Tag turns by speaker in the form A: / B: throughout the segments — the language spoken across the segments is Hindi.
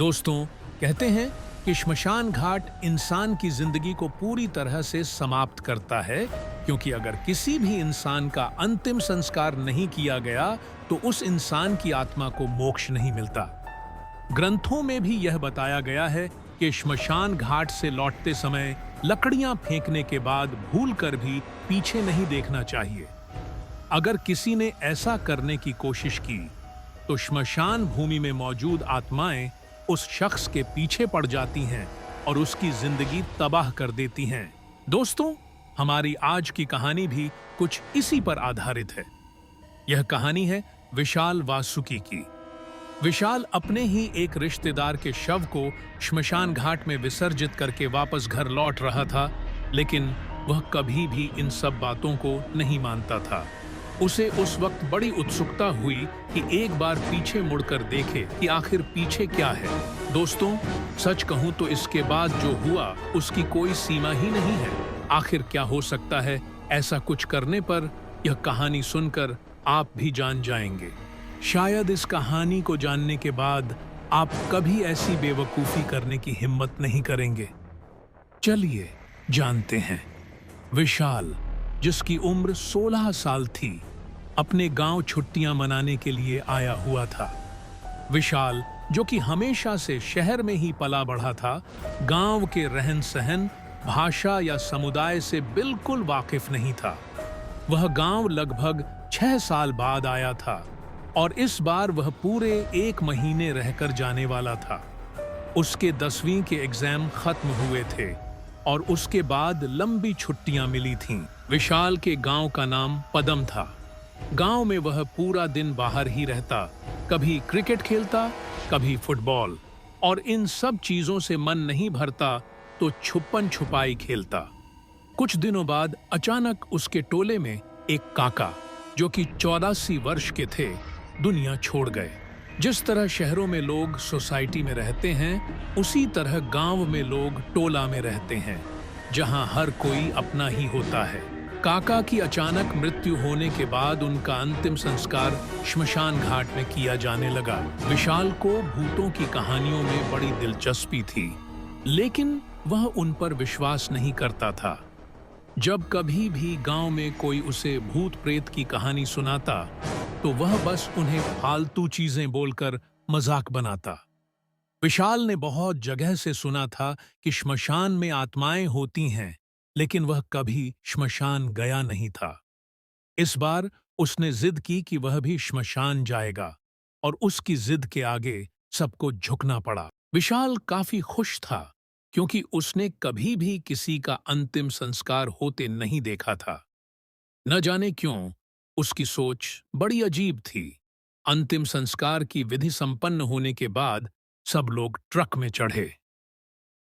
A: दोस्तों, कहते हैं कि श्मशान घाट इंसान की जिंदगी को पूरी तरह से समाप्त करता है, क्योंकि अगर किसी भी इंसान का अंतिम संस्कार नहीं किया गया तो उस इंसान की आत्मा को मोक्ष नहीं मिलता। ग्रंथों में भी यह बताया गया है कि श्मशान घाट से लौटते समय लकड़ियां फेंकने के बाद भूलकर भी पीछे नहीं देखना चाहिए। अगर किसी ने ऐसा करने की कोशिश की तो श्मशान भूमि में मौजूद आत्माएं उस शख्स के पीछे पड़ जाती हैं और उसकी जिंदगी तबाह कर देती हैं। दोस्तों, हमारी आज की कहानी भी कुछ इसी पर आधारित है। यह कहानी है विशाल वासुकी की। विशाल अपने ही एक रिश्तेदार के शव को श्मशान घाट में विसर्जित करके वापस घर लौट रहा था, लेकिन वह कभी भी इन सब बातों को नहीं मानता था। उसे उस वक्त बड़ी उत्सुकता हुई कि एक बार पीछे मुड़कर देखे कि आखिर पीछे क्या है। दोस्तों, सच कहूं तो इसके बाद जो हुआ उसकी कोई सीमा ही नहीं है। आखिर क्या हो सकता है ऐसा कुछ करने पर, यह कहानी सुनकर आप भी जान जाएंगे। शायद इस कहानी को जानने के बाद आप कभी ऐसी बेवकूफ़ी करने की हिम्मत नहीं करेंगे। चलिए जानते हैं। विशाल, जिसकी उम्र 16 साल थी, अपने गांव छुट्टियां मनाने के लिए आया हुआ था। विशाल, जो कि हमेशा से शहर में ही पला बढ़ा था, गांव के रहन सहन, भाषा या समुदाय से बिल्कुल वाकिफ नहीं था। वह गांव लगभग 6 साल बाद आया था और इस बार वह पूरे 1 महीने रहकर जाने वाला था। उसके 10वीं के एग्जाम खत्म हुए थे और उसके बाद लंबी छुट्टियां मिली थीं। विशाल के गांव का नाम पदम था। गांव में वह पूरा दिन बाहर ही रहता, कभी क्रिकेट खेलता, कभी फुटबॉल, और इन सब चीजों से मन नहीं भरता तो छुपन छुपाई खेलता। कुछ दिनों बाद अचानक उसके टोले में एक काका, जो कि 84 वर्ष के थे, दुनिया छोड़ गए। जिस तरह शहरों में लोग सोसाइटी में रहते हैं, उसी तरह गांव में लोग टोला में रहते हैं, जहां हर कोई अपना ही होता है। काका की अचानक मृत्यु होने के बाद उनका अंतिम संस्कार श्मशान घाट में किया जाने लगा। विशाल को भूतों की कहानियों में बड़ी दिलचस्पी थी, लेकिन वह उन पर विश्वास नहीं करता था। जब कभी भी गांव में कोई उसे भूत प्रेत की कहानी सुनाता तो वह बस उन्हें फालतू चीजें बोलकर मजाक बनाता। विशाल ने बहुत जगह से सुना था कि श्मशान में आत्माएं होती हैं, लेकिन वह कभी श्मशान गया नहीं था। इस बार उसने जिद की कि वह भी श्मशान जाएगा, और उसकी जिद के आगे सबको झुकना पड़ा। विशाल काफी खुश था, क्योंकि उसने कभी भी किसी का अंतिम संस्कार होते नहीं देखा था। न जाने क्यों उसकी सोच बड़ी अजीब थी। अंतिम संस्कार की विधि संपन्न होने के बाद सब लोग ट्रक में चढ़े।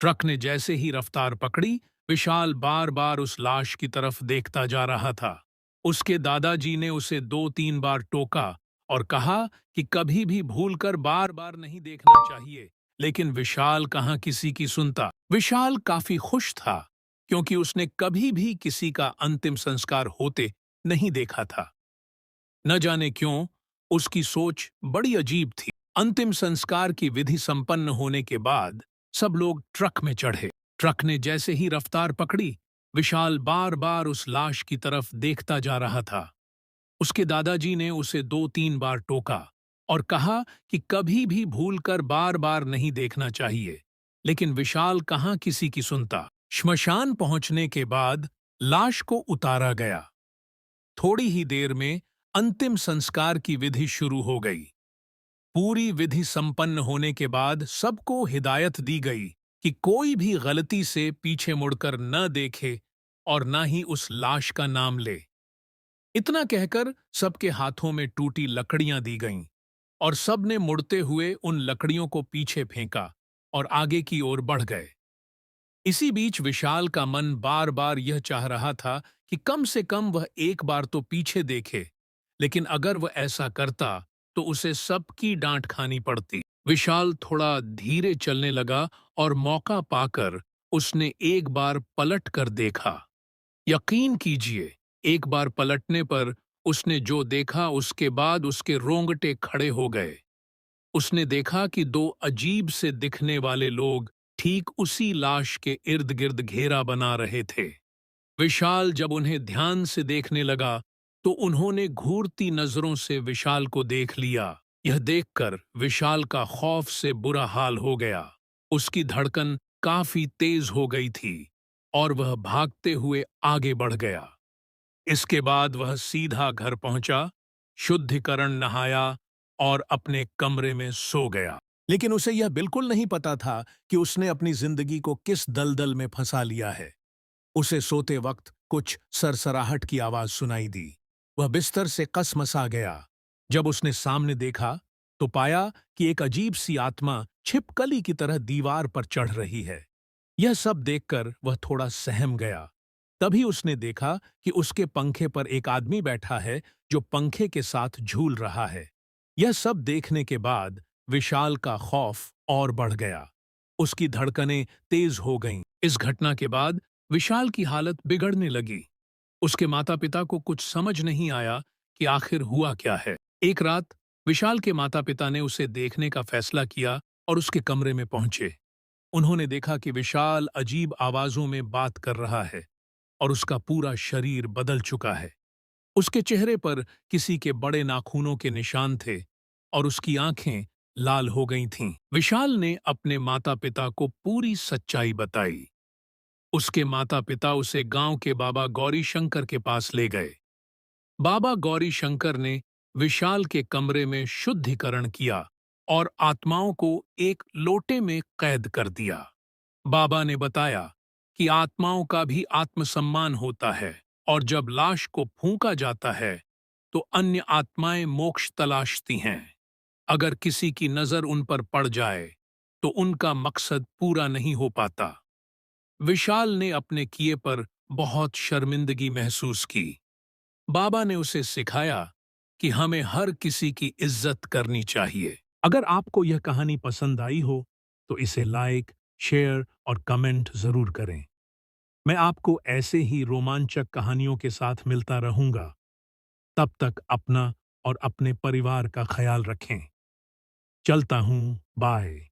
A: ट्रक ने जैसे ही रफ्तार पकड़ी, विशाल बार बार उस लाश की तरफ देखता जा रहा था। उसके दादाजी ने उसे 2-3 बार टोका और कहा कि कभी भी भूलकर बार बार नहीं देखना चाहिए, लेकिन विशाल कहाँ किसी की सुनता। विशाल काफी खुश था, क्योंकि उसने कभी भी किसी का अंतिम संस्कार होते नहीं देखा था। न जाने क्यों उसकी सोच बड़ी अजीब थी। अंतिम संस्कार की विधि संपन्न होने के बाद सब लोग ट्रक में चढ़े। ट्रक ने जैसे ही रफ्तार पकड़ी, विशाल बार बार उस लाश की तरफ देखता जा रहा था। उसके दादाजी ने उसे 2-3 बार टोका और कहा कि कभी भी भूलकर बार बार नहीं देखना चाहिए, लेकिन विशाल कहाँ किसी की सुनता। श्मशान पहुंचने के बाद लाश को उतारा गया। थोड़ी ही देर में अंतिम संस्कार की विधि शुरू हो गई। पूरी विधि संपन्न होने के बाद सबको हिदायत दी गई कि कोई भी गलती से पीछे मुड़कर न देखे और न ही उस लाश का नाम ले। इतना कहकर सबके हाथों में टूटी लकड़ियां दी गईं और सबने मुड़ते हुए उन लकड़ियों को पीछे फेंका और आगे की ओर बढ़ गए। इसी बीच विशाल का मन बार बार यह चाह रहा था कि कम से कम वह एक बार तो पीछे देखे, लेकिन अगर वह ऐसा करता तो उसे सबकी डांट खानी पड़ती। विशाल थोड़ा धीरे चलने लगा और मौका पाकर उसने एक बार पलट कर देखा। यकीन कीजिए, एक बार पलटने पर उसने जो देखा उसके बाद उसके रोंगटे खड़े हो गए। उसने देखा कि दो अजीब से दिखने वाले लोग ठीक उसी लाश के इर्द गिर्द घेरा बना रहे थे। विशाल जब उन्हें ध्यान से देखने लगा तो उन्होंने घूरती नजरों से विशाल को देख लिया। यह देखकर विशाल का खौफ से बुरा हाल हो गया। उसकी धड़कन काफी तेज हो गई थी और वह भागते हुए आगे बढ़ गया। इसके बाद वह सीधा घर पहुंचा, शुद्धिकरण नहाया और अपने कमरे में सो गया। लेकिन उसे यह बिल्कुल नहीं पता था कि उसने अपनी जिंदगी को किस दलदल में फंसा लिया है। उसे सोते वक्त कुछ सरसराहट की आवाज सुनाई दी। वह बिस्तर से कसमसा गया। जब उसने सामने देखा तो पाया कि एक अजीब सी आत्मा छिपकली की तरह दीवार पर चढ़ रही है। यह सब देखकर वह थोड़ा सहम गया। तभी उसने देखा कि उसके पंखे पर एक आदमी बैठा है जो पंखे के साथ झूल रहा है। यह सब देखने के बाद विशाल का खौफ और बढ़ गया। उसकी धड़कनें तेज हो गईं। इस घटना के बाद विशाल की हालत बिगड़ने लगी। उसके माता-पिता को कुछ समझ नहीं आया कि आखिर हुआ क्या है। एक रात विशाल के माता-पिता ने उसे देखने का फैसला किया और उसके कमरे में पहुंचे। उन्होंने देखा कि विशाल अजीब आवाजों में बात कर रहा है और उसका पूरा शरीर बदल चुका है। उसके चेहरे पर किसी के बड़े नाखूनों के निशान थे और उसकी आंखें लाल हो गई थीं। विशाल ने अपने माता-पिता को पूरी सच्चाई बताई। उसके माता-पिता उसे गांव के बाबा गौरी शंकर के पास ले गए। बाबा गौरी शंकर ने विशाल के कमरे में शुद्धिकरण किया और आत्माओं को एक लोटे में कैद कर दिया। बाबा ने बताया कि आत्माओं का भी आत्मसम्मान होता है और जब लाश को फूंका जाता है तो अन्य आत्माएं मोक्ष तलाशती हैं। अगर किसी की नजर उन पर पड़ जाए तो उनका मकसद पूरा नहीं हो पाता। विशाल ने अपने किए पर बहुत शर्मिंदगी महसूस की। बाबा ने उसे सिखाया कि हमें हर किसी की इज्जत करनी चाहिए। अगर आपको यह कहानी पसंद आई हो तो इसे लाइक, शेयर और कमेंट जरूर करें। मैं आपको ऐसे ही रोमांचक कहानियों के साथ मिलता रहूंगा। तब तक अपना और अपने परिवार का ख्याल रखें। चलता हूं, बाय।